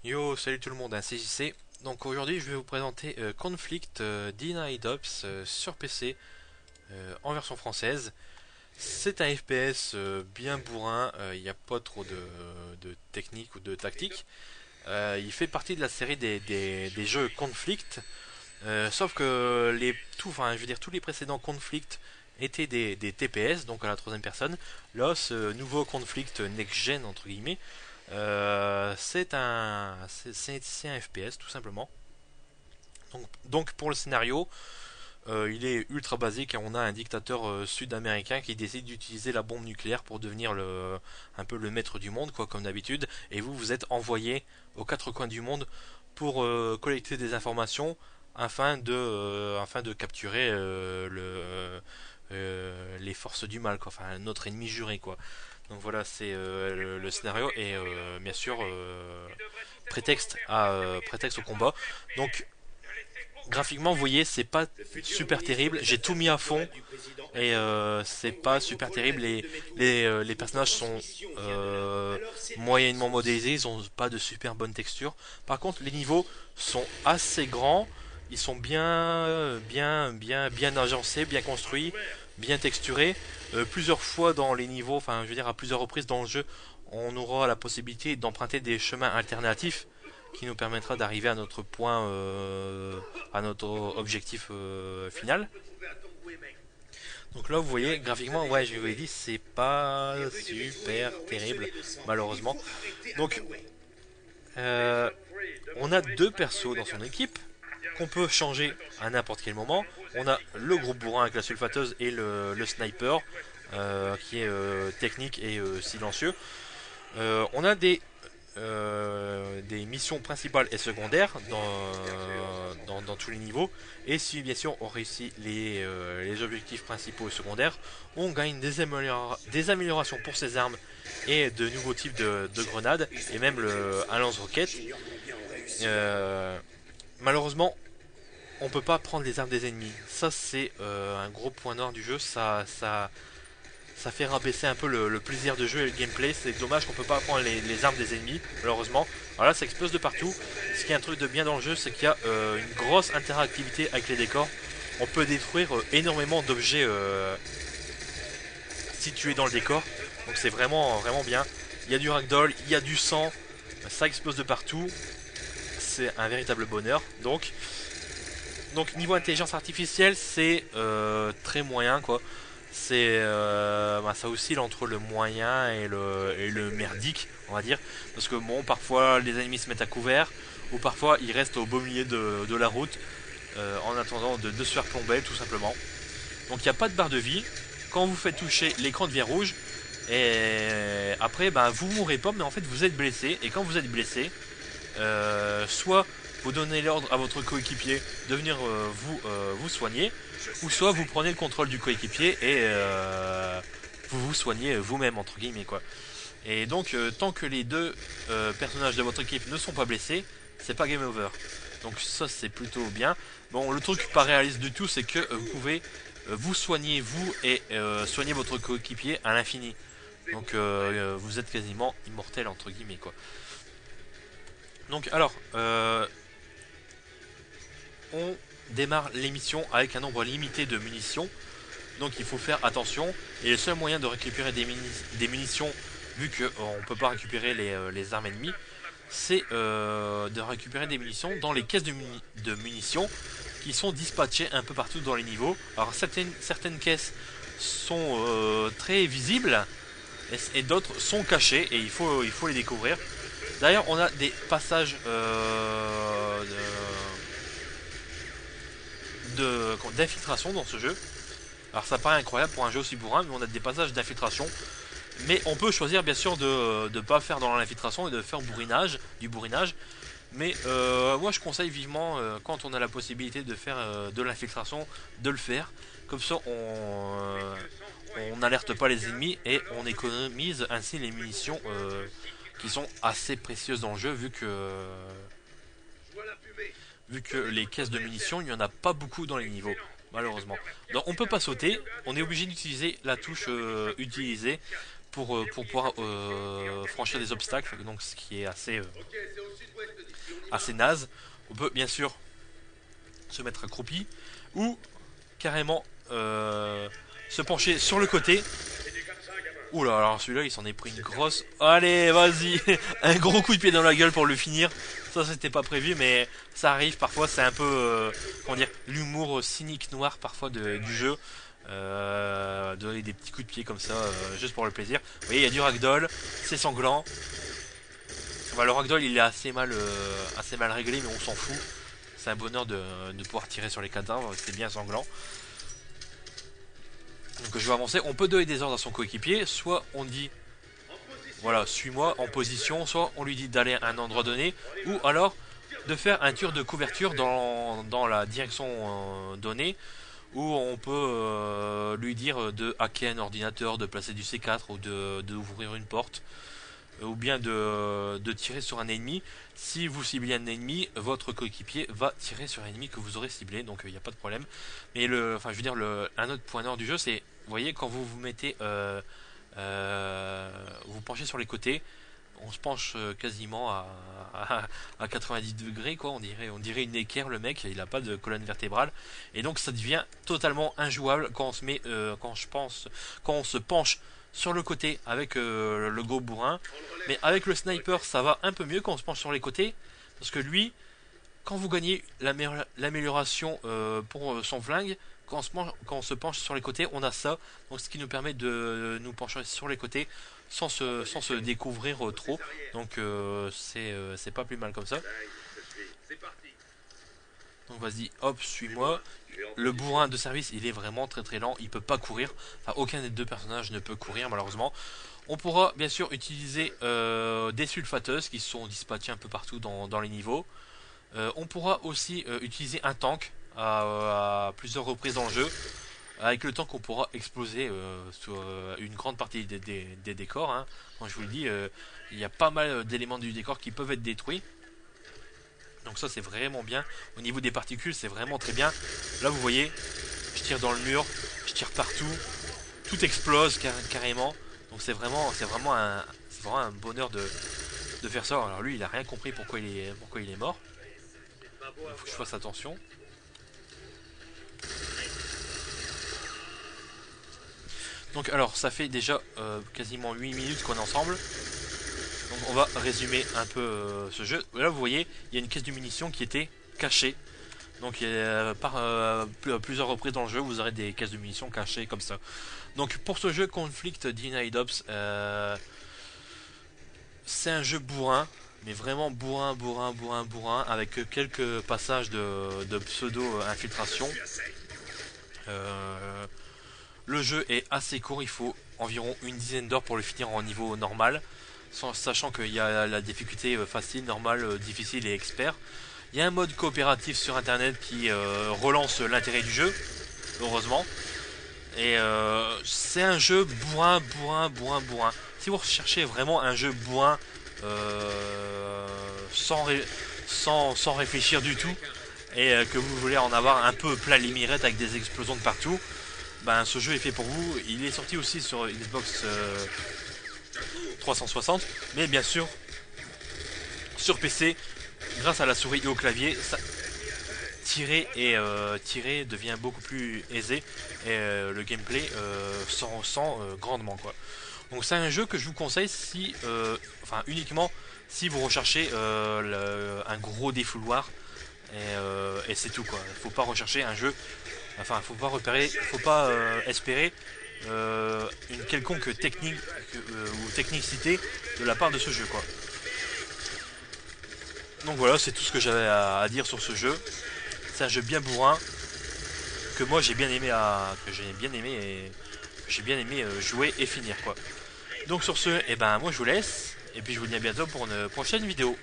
Yo, salut tout le monde, c'est JC. Donc aujourd'hui, je vais vous présenter Conflict Denied Ops sur PC en version française. C'est un FPS bien bourrin, il n'y a pas trop de technique ou de tactique. Il fait partie de la série des jeux Conflict, sauf que enfin, je veux dire, tous les précédents Conflict étaient des TPS, donc à la troisième personne. Là, ce nouveau Conflict next-gen entre guillemets, c'est un FPS tout simplement. Donc pour le scénario, il est ultra basique car on a un dictateur sud-américain qui décide d'utiliser la bombe nucléaire pour devenir un peu le maître du monde, quoi, comme d'habitude. Et vous êtes envoyé aux quatre coins du monde pour collecter des informations afin de capturer les forces du mal, quoi, enfin notre ennemi juré, quoi. Donc voilà, c'est le scénario et bien sûr prétexte au combat. Donc graphiquement, vous voyez, c'est pas super terrible. J'ai tout mis à fond et c'est pas super terrible. Les personnages sont moyennement modélisés, ils ont pas de super bonne texture. Par contre, les niveaux sont assez grands, ils sont bien agencés, bien construits, bien texturés. Plusieurs fois dans les niveaux, enfin, je veux dire à plusieurs reprises dans le jeu, on aura la possibilité d'emprunter des chemins alternatifs qui nous permettra d'arriver à notre point, à notre objectif final. Donc là, vous voyez, graphiquement, ouais, je vous l'ai dit, c'est pas super terrible, malheureusement. Donc, euh, on a deux persos dans son équipe qu'on peut changer à n'importe quel moment. On a le groupe bourrin avec la sulfateuse et le sniper, qui est technique et silencieux. On a des missions principales et secondaires dans tous les niveaux. Et si bien sûr on réussit les objectifs principaux et secondaires, on gagne des améliorations pour ses armes et de nouveaux types de grenades et même un lance-roquette. Euh, Malheureusement, on peut pas prendre les armes des ennemis. Ça c'est un gros point noir du jeu. Ça fait rabaisser un peu le plaisir de jeu et le gameplay. C'est dommage qu'on peut pas prendre les armes des ennemis, malheureusement. Alors là, ça explose de partout. Ce qui est un truc de bien dans le jeu, c'est qu'il y a une grosse interactivité avec les décors. On peut détruire énormément d'objets situés dans le décor. Donc c'est vraiment bien. Il y a du ragdoll, il y a du sang, ça explose de partout. C'est un véritable bonheur. Donc niveau intelligence artificielle, c'est très moyen, quoi. Ça oscille entre le moyen et le merdique, on va dire, parce que bon, parfois les ennemis se mettent à couvert, ou parfois ils restent au beau milieu de la route en attendant de se faire plomber, tout simplement. Donc il n'y a pas de barre de vie. Quand vous faites toucher, l'écran devient rouge. Et après, ben, vous mourrez pas, mais en fait vous êtes blessé. Et quand vous êtes blessé, soit vous donnez l'ordre à votre coéquipier de venir vous soigner, ou soit vous prenez le contrôle du coéquipier et vous vous soignez vous-même, entre guillemets, quoi. Et donc, tant que les deux personnages de votre équipe ne sont pas blessés, c'est pas game over. Donc ça, c'est plutôt bien. Bon, le truc pas réaliste du tout, c'est que vous pouvez vous soigner vous et soigner votre coéquipier à l'infini. Donc vous êtes quasiment immortel, entre guillemets, quoi. Donc alors, on démarre l'émission avec un nombre limité de munitions. Donc il faut faire attention. Et le seul moyen de récupérer des munitions, vu qu'on ne peut pas récupérer les armes ennemies, c'est de récupérer des munitions dans les caisses de munitions qui sont dispatchées un peu partout dans les niveaux. Alors certaines caisses sont très visibles et d'autres sont cachées et il faut les découvrir. D'ailleurs, on a des passages d'infiltration dans ce jeu. Alors ça paraît incroyable pour un jeu aussi bourrin, mais on a des passages d'infiltration. Mais on peut choisir bien sûr de ne pas faire dans l'infiltration et de faire du bourrinage. Mais moi je conseille vivement, quand on a la possibilité de faire de l'infiltration, de le faire. Comme ça on n'alerte pas les ennemis et on économise ainsi les munitions qui sont assez précieuses dans le jeu vu que les caisses de munitions, il n'y en a pas beaucoup dans les niveaux, malheureusement. Donc on peut pas sauter, on est obligé d'utiliser la touche utiliser pour pouvoir franchir des obstacles, donc ce qui est assez naze. On peut bien sûr se mettre accroupi ou carrément se pencher sur le côté. Oula, alors celui-là il s'en est pris une grosse. Allez, vas-y, un gros coup de pied dans la gueule pour le finir. Ça c'était pas prévu, mais ça arrive parfois. C'est un peu, comment dire, l'humour cynique noir parfois du jeu. Donner des petits coups de pied comme ça, juste pour le plaisir. Vous voyez, il y a du ragdoll, c'est sanglant. Enfin, le ragdoll il est assez mal réglé, mais on s'en fout. C'est un bonheur de pouvoir tirer sur les cadavres, c'est bien sanglant. Donc je vais avancer, on peut donner des ordres à son coéquipier, soit on dit voilà, suis-moi en position, soit on lui dit d'aller à un endroit donné, ou alors de faire un tir de couverture dans la direction donnée, où on peut lui dire de hacker un ordinateur, de placer du C4 ou d'ouvrir une porte, ou bien de tirer sur un ennemi. Si vous ciblez un ennemi, votre coéquipier va tirer sur un ennemi que vous aurez ciblé, donc il n'y a pas de problème. Mais enfin, je veux dire, un autre point nord du jeu, c'est, vous voyez, quand vous vous mettez, vous penchez sur les côtés, on se penche quasiment à 90 degrés, quoi. On dirait une équerre, le mec, il n'a pas de colonne vertébrale, et donc ça devient totalement injouable quand on se met, quand on se penche sur le côté avec le gros bourrin. Mais avec le sniper ça va un peu mieux quand on se penche sur les côtés, parce que lui, quand vous gagnez l'amélioration pour son flingue, quand on se penche sur les côtés, on a ça, donc ce qui nous permet de nous pencher sur les côtés sans se découvrir trop, donc c'est pas plus mal comme ça. Donc vas-y, hop, suis-moi. Le bourrin de service, il est vraiment très très lent, il peut pas courir. Enfin, aucun des deux personnages ne peut courir malheureusement. On pourra bien sûr utiliser des sulfateuses qui sont dispatchées un peu partout dans les niveaux. On pourra aussi utiliser un tank à plusieurs reprises dans le jeu. Avec le tank, on pourra exploser sur une grande partie des décors. Hein. Quand je vous le dis, il y a pas mal d'éléments du décor qui peuvent être détruits. Donc ça c'est vraiment bien. Au niveau des particules c'est vraiment très bien. Là vous voyez, je tire dans le mur, je tire partout, tout explose carrément. Donc c'est vraiment un bonheur de faire ça. Alors lui il a rien compris pourquoi il est mort. Il faut que je fasse attention. Donc alors ça fait déjà quasiment 8 minutes qu'on est ensemble. Donc on va résumer un peu ce jeu. Là vous voyez, il y a une caisse de munitions qui était cachée. Donc par plusieurs reprises dans le jeu, vous aurez des caisses de munitions cachées comme ça. Donc pour ce jeu Conflict Denied Ops, c'est un jeu bourrin, mais vraiment bourrin, avec quelques passages de pseudo-infiltration. Le jeu est assez court, il faut environ une dizaine d'heures pour le finir en niveau normal. Sachant qu'il y a la difficulté facile, normale, difficile et expert. Il y a un mode coopératif sur internet qui relance l'intérêt du jeu, heureusement. Et c'est un jeu bourrin. Si vous recherchez vraiment un jeu bourrin sans réfléchir du tout, et que vous voulez en avoir un peu plein les mirettes avec des explosions de partout, ben ce jeu est fait pour vous. Il est sorti aussi sur Xbox 360, mais bien sûr sur PC, grâce à la souris et au clavier, tirer devient beaucoup plus aisé, et le gameplay s'en ressent grandement, quoi. Donc c'est un jeu que je vous conseille si uniquement si vous recherchez un gros défouloir, et c'est tout, quoi. Faut pas rechercher un jeu, faut pas espérer une quelconque technique ou technicité de la part de ce jeu, quoi. Donc voilà, c'est tout ce que j'avais à dire sur ce jeu. C'est un jeu bien bourrin que moi j'ai bien aimé jouer et finir, quoi. Donc sur ce, moi je vous laisse et puis je vous dis à bientôt pour une prochaine vidéo.